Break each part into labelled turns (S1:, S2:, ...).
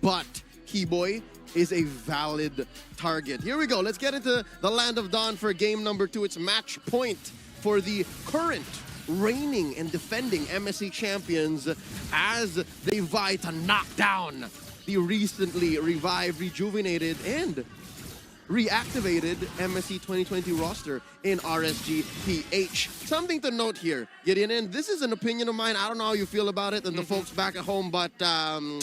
S1: but Keyboy is a valid target. Here we go. Let's get into the Land of Dawn for game number 2. It's match point for the current reigning and defending MSC champions as they vie to knock down the recently revived, rejuvenated, and reactivated MSC 2020 roster in RSGPH. Something to note here, Gideon, and this is an opinion of mine. I don't know how you feel about it and the folks back at home, but the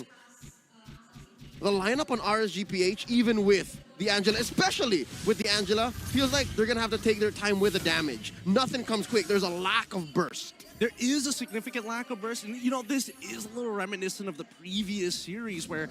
S1: lineup on RSGPH, even with the Angela, especially with the Angela, feels like they're going to have to take their time with the damage. Nothing comes quick. There's a lack of burst.
S2: There is a significant lack of burst, and you know, this is a little reminiscent of the previous series where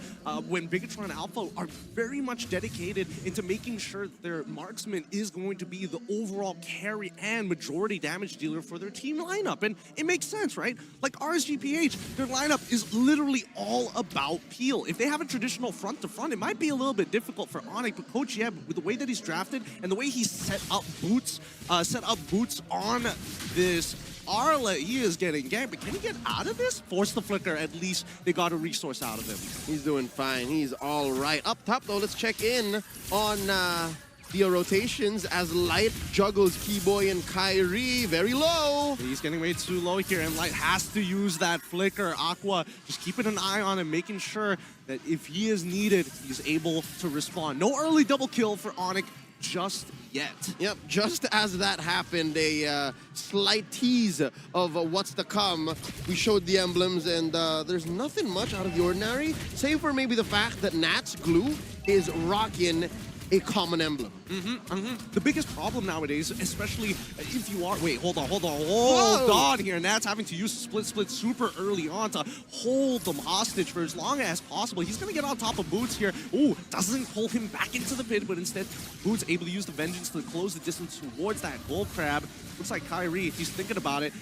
S2: when Bigatron Alpha are very much dedicated into making sure their marksman is going to be the overall carry and majority damage dealer for their team lineup. And it makes sense, right? Like RSGPH, their lineup is literally all about peel. If they have a traditional front to front, it might be a little bit difficult for ONIC, but Coach Yeb, with the way that he's drafted and the way he set up boots on this Arla, he is getting ganked, but can he get out of this? Force the flicker, at least they got a resource out of him.
S1: He's doing fine. He's all right. Up top, though, let's check in on the rotations as Light juggles Keyboy and Kyrie very low.
S2: He's getting way too low here, and Light has to use that flicker. Aqua just keeping an eye on him, making sure that if he is needed, he's able to respond. No early double kill for ONIC just yet.
S1: Yep, just as that happened, a slight tease of what's to come. We showed the emblems, and there's nothing much out of the ordinary, save for maybe the fact that Nat's glue is rocking a common emblem.
S2: The biggest problem nowadays, especially if you are... Wait, hold on here. Nat's having to use split super early on to hold them hostage for as long as possible. He's going to get on top of Boots here. Ooh, doesn't pull him back into the pit, but instead Boots able to use the Vengeance to close the distance towards that Gold Crab. Looks like Kyrie, he's thinking about it.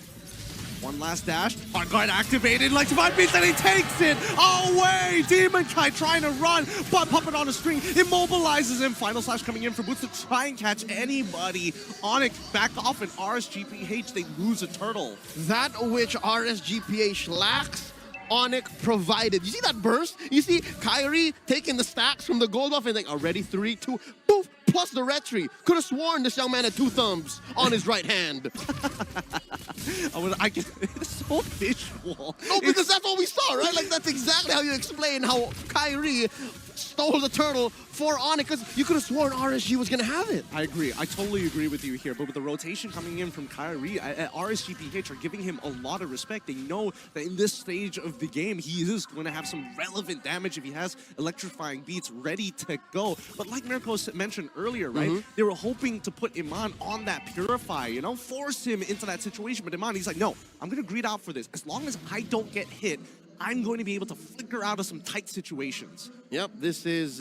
S2: One last dash. Hard guard activated. Like Divine Beast, and he takes it away. Demon Kai trying to run, but Puppet on a string immobilizes him. Final slash coming in for Boots to try and catch anybody. ONIC back off, and RSGPH, they lose a turtle.
S1: That which RSGPH lacks, ONIC provided. You see that burst? You see Kyrie taking the stacks from the gold buff and like, already 3, 2, poof, plus the retry. Could have sworn this young man had 2 thumbs on his right hand.
S2: It's so visual.
S1: No, because that's what we saw, right? Like, that's exactly how you explain how Kyrie stole the turtle for ONIC, because you could have sworn RSG was going to have it.
S2: I agree. I totally agree with you here. But with the rotation coming in from Kyrie, RSGPH are giving him a lot of respect. They know that in this stage of the game, he is going to have some relevant damage if he has electrifying beats ready to go. But like Mirko mentioned earlier, right? They were hoping to put Iman on that Purify, you know, force him into that situation. But Iman, he's like, no, I'm going to greed out for this. As long as I don't get hit, I'm going to be able to flicker out of some tight situations.
S1: Yep, this is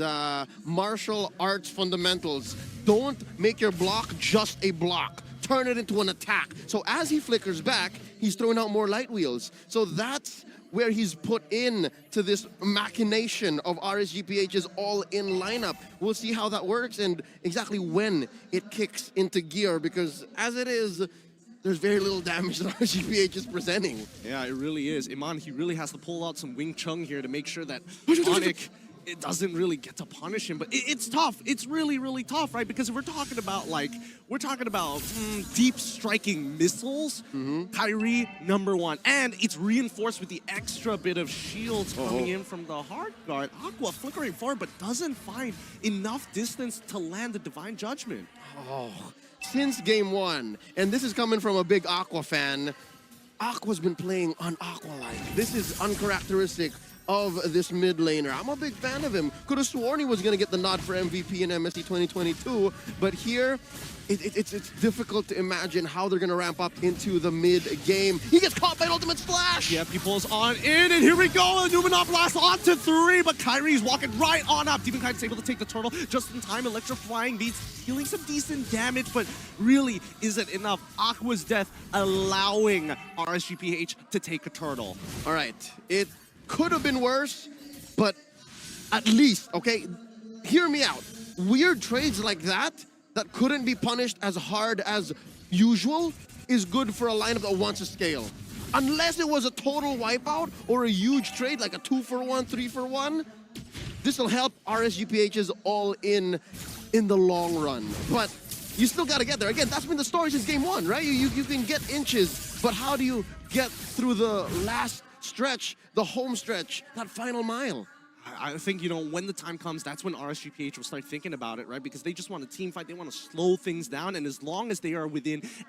S1: martial arts fundamentals. Don't make your block just a block. Turn it into an attack. So as he flickers back, he's throwing out more light wheels. So that's where he's put in to this machination of RSGPH's all-in lineup. We'll see how that works and exactly when it kicks into gear, because as it is, there's very little damage that RSGPH is presenting.
S2: Yeah, it really is. Iman, he really has to pull out some Wing Chun here to make sure that ONIC, it doesn't really get to punish him. But it's tough. It's really, really tough, right? Because if we're talking about, deep striking missiles, Kyrie, #1. And it's reinforced with the extra bit of shields coming in from the hard guard. Aqua flickering forward, but doesn't find enough distance to land the Divine Judgment.
S1: Oh. Since game 1, and this is coming from a big Aqua fan, Aqua's been playing on Aqua-like. This is uncharacteristic of this mid laner. I'm a big fan of him. Could have sworn he was going to get the nod for MVP in MSC 2022, but here, it's difficult to imagine how they're going to ramp up into the mid game. He gets caught by an ultimate splash!
S2: Yeah, he pulls on in, and here we go! Numenov blast onto 3, but Kyrie's walking right on up. Demon Kite's able to take the turtle just in time. Electrifying beats, dealing some decent damage, but really isn't enough. Aqua's death allowing RSGPH to take a turtle.
S1: All right, it could have been worse, but at least, okay, hear me out. Weird trades like that couldn't be punished as hard as usual is good for a lineup that wants to scale. Unless it was a total wipeout or a huge trade like a 2-for-1, 3-for-1, this will help RSGPH's all in the long run. But you still got to get there. Again, that's been the story since game one, right? You can get inches, but how do you get through the last stretch, the home stretch, that final mile?
S2: I think, you know, when the time comes, that's when RSGPH will start thinking about it, right? Because they just want a team fight. They want to slow things down. And as long as they are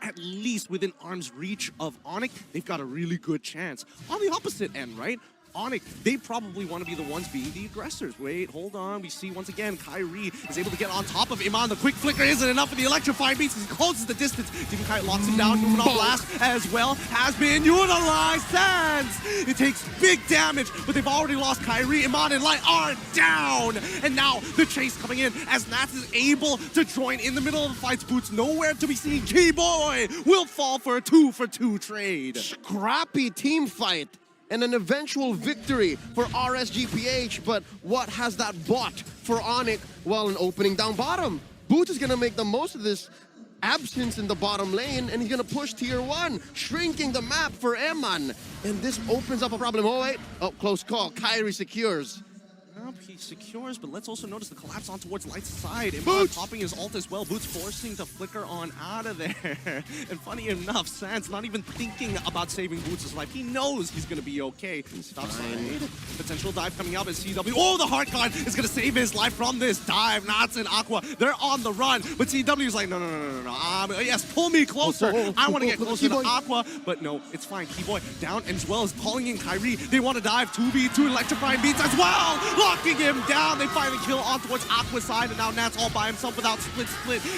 S2: at least within arm's reach of ONIC, they've got a really good chance. On the opposite end, right? ONIC, they probably want to be the ones being the aggressors. Wait, hold on. We see once again, Kyrie is able to get on top of Iman. The quick flicker isn't enough for the electrifying beats. He closes the distance. Demon Kite locks him down. Moving on blast as well has been utilized. Sands! It takes big damage, but they've already lost Kyrie. Iman and Light are down. And now the chase coming in as Nats is able to join in the middle of the fights. Boots nowhere to be seen. Keyboy will fall for a 2-for-2 trade.
S1: Scrappy team fight and an eventual victory for RSGPH, but what has that bought for ONIC? Well, an opening down bottom. Boots is gonna make the most of this absence in the bottom lane, and he's gonna push tier 1, shrinking the map for Eman. And this opens up a problem. Oh wait, oh, close call. Kyrie secures.
S2: He secures, but let's also notice the collapse on towards Light's side. And
S1: Boots
S2: popping his ult as well. Boots forcing to flicker on out of there. And funny enough, Sans not even thinking about saving Boots' life. He knows he's going to be okay. Stop side. Potential dive coming up as CW. Oh, the Heart Guard is going to save his life from this dive. Nats and Aqua, they're on the run. But CW is like, no. Yes, pull me closer. I want to get closer to Aqua. But no, it's fine. Keyboy down, and as well as calling in Kyrie. They want to dive 2v2 electrifying beats as well. Locking him down. They finally kill on towards Aqua's side, and now Nats all by himself without split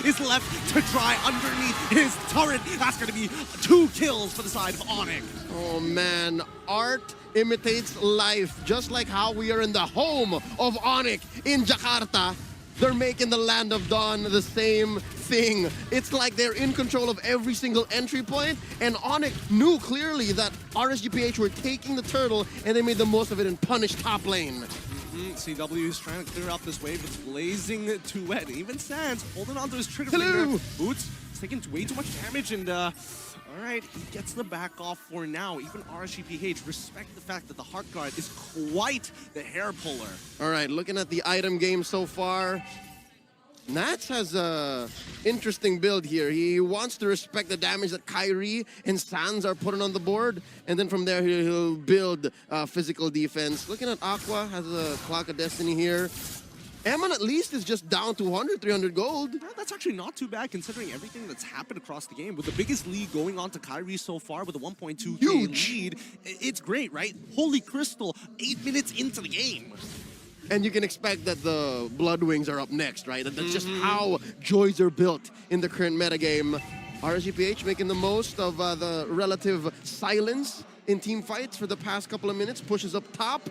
S2: is left to dry underneath his turret. That's going to be 2 kills for the side of ONIC.
S1: Oh man, art imitates life, just like how we are in the home of ONIC in Jakarta. They're making the Land of Dawn the same thing. It's like they're in control of every single entry point, and ONIC knew clearly that RSGPH were taking the turtle, and they made the most of it and punished top lane.
S2: CW is trying to clear out this wave. It's blazing too wet. Even Sans holding on to his trigger
S1: Hello.
S2: finger. Boots is taking way too much damage, and all right, he gets the back off for now. Even RSGPH respect the fact that the Heart Guard is quite the hair puller.
S1: All right, looking at the item game so far, Nats has a interesting build here. He wants to respect the damage that Kyrie and Sans are putting on the board, and then from there he'll build physical defense. Looking at Aqua, has a Clock of Destiny here. Eman at least is just down to 100, 300 gold.
S2: That's actually not too bad considering everything that's happened across the game. With the biggest lead going on to Kyrie so far with a 1.2K lead, it's great, right? Holy Crystal, 8 minutes into the game.
S1: And you can expect that the Blood Wings are up next, right? That's just how Joys are built in the current metagame. RSGPH making the most of the relative silence in team fights for the past couple of minutes, pushes up top.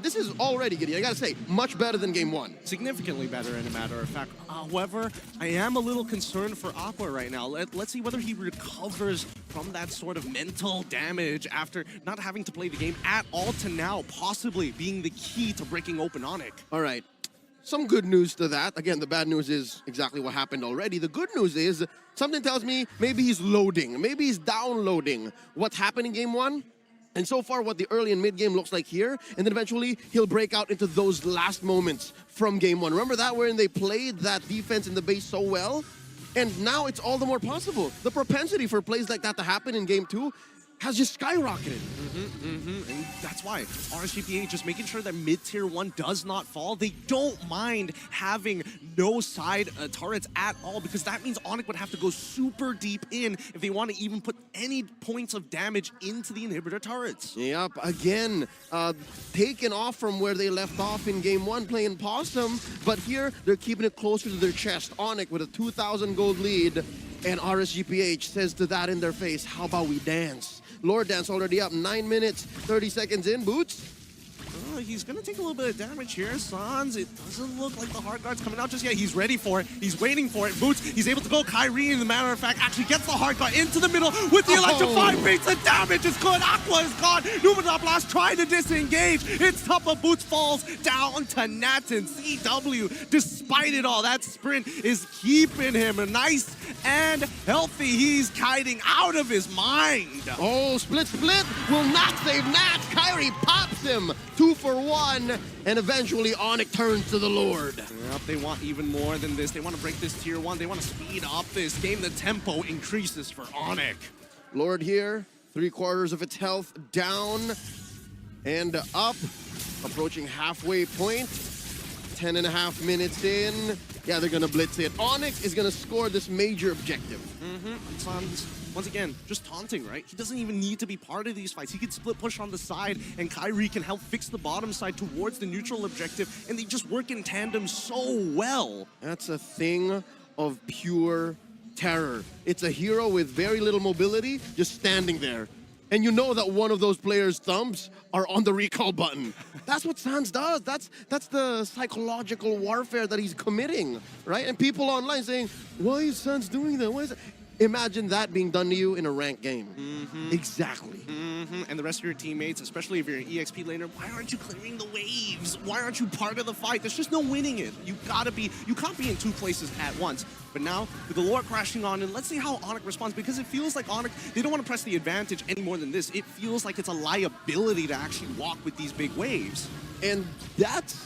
S1: This is already, Giddy, I gotta say, much better than game one.
S2: Significantly better, in a matter of fact. However, I am a little concerned for Aqua right now. Let's see whether he recovers from that sort of mental damage after not having to play the game at all to now, possibly being the key to breaking open ONIC.
S1: All right. Some good news to that. Again, the bad news is exactly what happened already. The good news is something tells me maybe he's loading. Maybe he's downloading what's happened in game one. And so far, what the early and mid game looks like here, and then eventually he'll break out into those last moments from game one. Remember that, wherein they played that defense in the base so well? And now it's all the more possible. The propensity for plays like that to happen in game two has just skyrocketed.
S2: And that's why RSGPH just making sure that mid-tier 1 does not fall. They don't mind having no side turrets at all, because that means ONIC would have to go super deep in if they want to even put any points of damage into the inhibitor turrets.
S1: Yep, again, taken off from where they left off in game one playing Possum, but here they're keeping it closer to their chest. ONIC with a 2,000 gold lead, and RSGPH says to that in their face, how about we dance? Lord Dance already up, 9 minutes, 30 seconds in. Boots?
S2: He's going to take a little bit of damage here. Sans, it doesn't look like the Heart Guard's coming out just yet. He's ready for it. He's waiting for it. Boots, he's able to go. Kyrie, in the matter of fact, actually gets the Heart Guard into the middle with the electrifying beats. The damage is good. Aqua is gone. Numenor Blast trying to disengage. It's tough, but Boots falls down to Nats and CW. Despite it all, that sprint is keeping him nice and healthy. He's kiting out of his mind.
S1: Oh, split will not save Nats. Kyrie pops him. 2 for for 1, and eventually ONIC turns to the Lord.
S2: Yep, they want even more than this. They want to break this tier 1. They want to speed up this game. The tempo increases for ONIC.
S1: Lord here, 3/4 of its health down and up, approaching halfway point. 10.5 minutes in. Yeah, they're gonna blitz it. ONIC is gonna score this major objective.
S2: Son's, once again, just taunting, right? He doesn't even need to be part of these fights. He can split push on the side, and Kyrie can help fix the bottom side towards the neutral objective, and they just work in tandem so well.
S1: That's a thing of pure terror. It's a hero with very little mobility, just standing there. And you know that one of those players' thumbs are on the recall button. That's what Sans does. That's the psychological warfare that he's committing, right? And people online saying, why is Sans doing that? Why is that? Imagine that being done to you in a ranked game. Exactly.
S2: And the rest of your teammates, especially if you're an EXP laner, why aren't you clearing the waves? Why aren't you part of the fight? There's just no winning it. You can't be in 2 places at once. But now, with the Lord crashing on, and let's see how ONIC responds, because it feels like ONIC, they don't want to press the advantage any more than this. It feels like it's a liability to actually walk with these big waves.
S1: And that's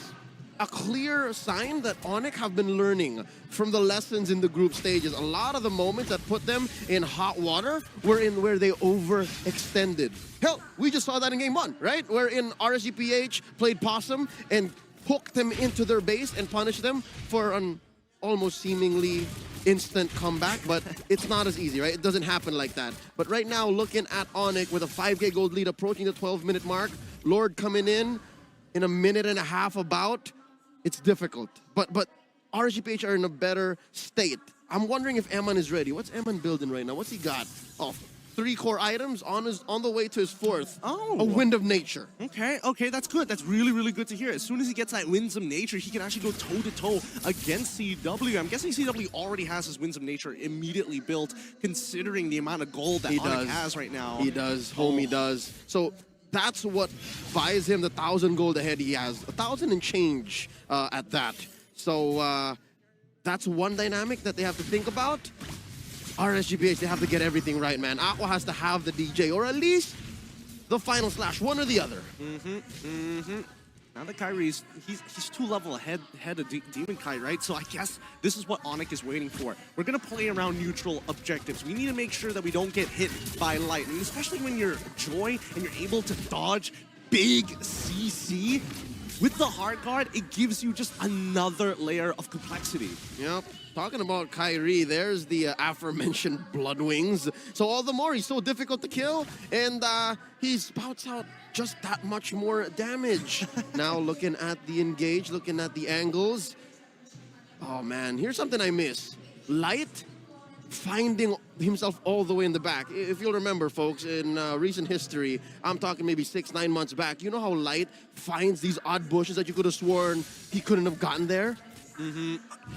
S1: a clear sign that ONIC have been learning from the lessons in the group stages. A lot of the moments that put them in hot water were in where they overextended. Hell, we just saw that in game 1, right? Wherein RSGPH played possum and hooked them into their base and punished them for an almost seemingly instant comeback, but it's not as easy, right? It doesn't happen like that. But right now, looking at ONIC with a 5K gold lead approaching the 12-minute mark, Lord coming in a minute and a half about, it's difficult. But RSGPH are in a better state. I'm wondering if Eman is ready. What's Eman building right now? What's he got? Oh, 3 core items on the way to his 4th.
S2: Oh.
S1: A Wind of Nature.
S2: Okay, that's good. That's really, really good to hear. As soon as he gets that Winds of Nature, he can actually go toe-to-toe against CW. I'm guessing CW already has his Winds of Nature immediately built, considering the amount of gold that ONIC has right now.
S1: He does. Homie does. So that's what buys him the 1,000 gold ahead he has. 1,000 and change at that. So that's one dynamic that they have to think about. RSGPH, they have to get everything right, man. Aqua has to have the DJ, or at least the final slash, one or the other. Now
S2: that Kyrie's, he's 2 level ahead of Demon Kai, right? So I guess this is what ONIC is waiting for. We're gonna play around neutral objectives. We need to make sure that we don't get hit by lightning, especially when you're Joy and you're able to dodge big CC. With the hard guard, it gives you just another layer of complexity.
S1: Yep. Talking about Kyrie, there's the aforementioned Blood Wings. So all the more, he's so difficult to kill, and he spouts out just that much more damage. Now looking at the engage, looking at the angles. Oh man, here's something I miss. Light finding himself all the way in the back. If you'll remember, folks, in recent history, I'm talking maybe 6-9 months back, you know how Light finds these odd bushes that you could have sworn he couldn't have gotten there?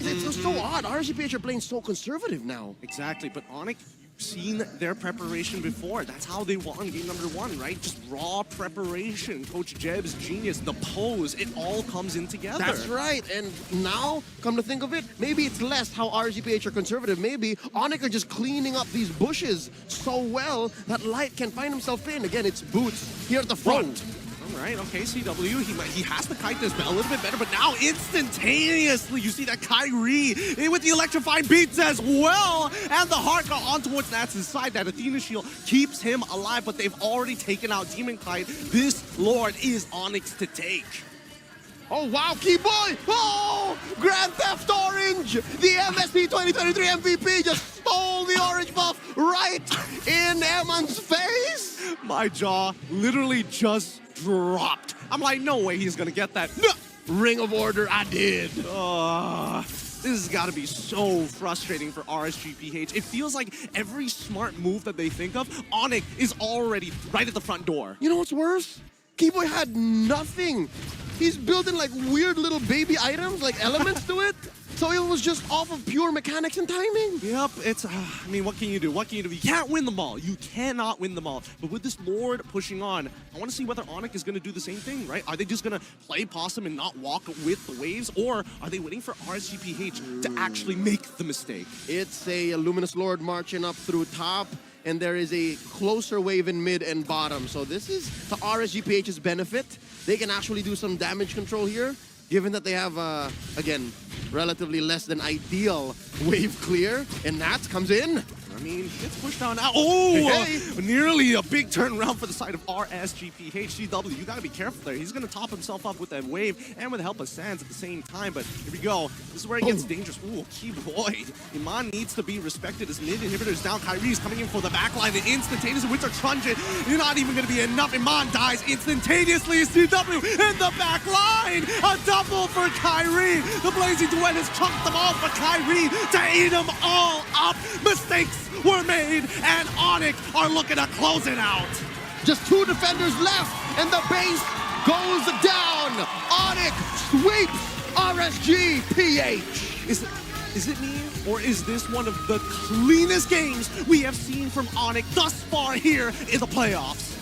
S1: It's just so odd. RSGPH are playing so conservative now.
S2: Exactly, but ONIC, you've seen their preparation before. That's how they won game number 1, right? Just raw preparation. Coach Jeb's genius, the pose, it all comes in together.
S1: That's right, and now, come to think of it, maybe it's less how RSGPH are conservative. Maybe ONIC are just cleaning up these bushes so well that Light can find himself in. Again, it's Boots here at the front.
S2: All right, okay, CW, he has to kite this a little bit better, but now instantaneously you see that Kyrie with the electrifying beats as well, and the heart got on towards Nats' side. That Athena shield keeps him alive, but they've already taken out Demon Kite. This Lord is ONIC's to take.
S1: Oh wow, Keyboy! Oh! Grand Theft Orange! The MSP 2023 MVP just stole the orange buff right in Eman's face!
S2: My jaw literally just dropped. I'm like, no way he's gonna get that. No.
S1: Ring of Order, I did.
S2: This has got to be so frustrating for RSGPH. It feels like every smart move that they think of, ONIC is already right at the front door.
S1: You know what's worse? Keyboy had nothing. He's building like weird little baby items, like elements to it. So it was just off of pure mechanics and timing.
S2: Yep, it's, I mean, what can you do? What can you do? You can't win them all. You cannot win them all. But with this Lord pushing on, I want to see whether ONIC is going to do the same thing, right? Are they just going to play possum and not walk with the waves? Or are they waiting for RSGPH to actually make the mistake?
S1: It's a Luminous Lord marching up through top, and there is a closer wave in mid and bottom. So this is to RSGPH's benefit. they can actually do some damage control here, given that they have, again, relatively less than ideal wave clear. And Nats comes in.
S2: I mean, gets pushed down now. Oh,
S1: Hey.
S2: Nearly a big turnaround for the side of RSGP. HCW, you gotta be careful there. He's gonna top himself up with that wave and with the help of Sands at the same time. But here we go. This is where it gets dangerous. Ooh, key Void. Iman needs to be respected. His mid inhibitor's down. Kyrie's coming in for the backline. The instantaneous Winter Truncheon. You're not even gonna be enough. Iman dies instantaneously. CW in the back line. A double for Kyrie. The Blazing Duet has chunked them all for Kyrie to eat them all up. Mistakes were made, and ONIC are looking to close it out.
S1: Just 2 defenders left, and the base goes down. ONIC sweeps RSG PH.
S2: Is it me, or is this one of the cleanest games we have seen from ONIC thus far here in the playoffs?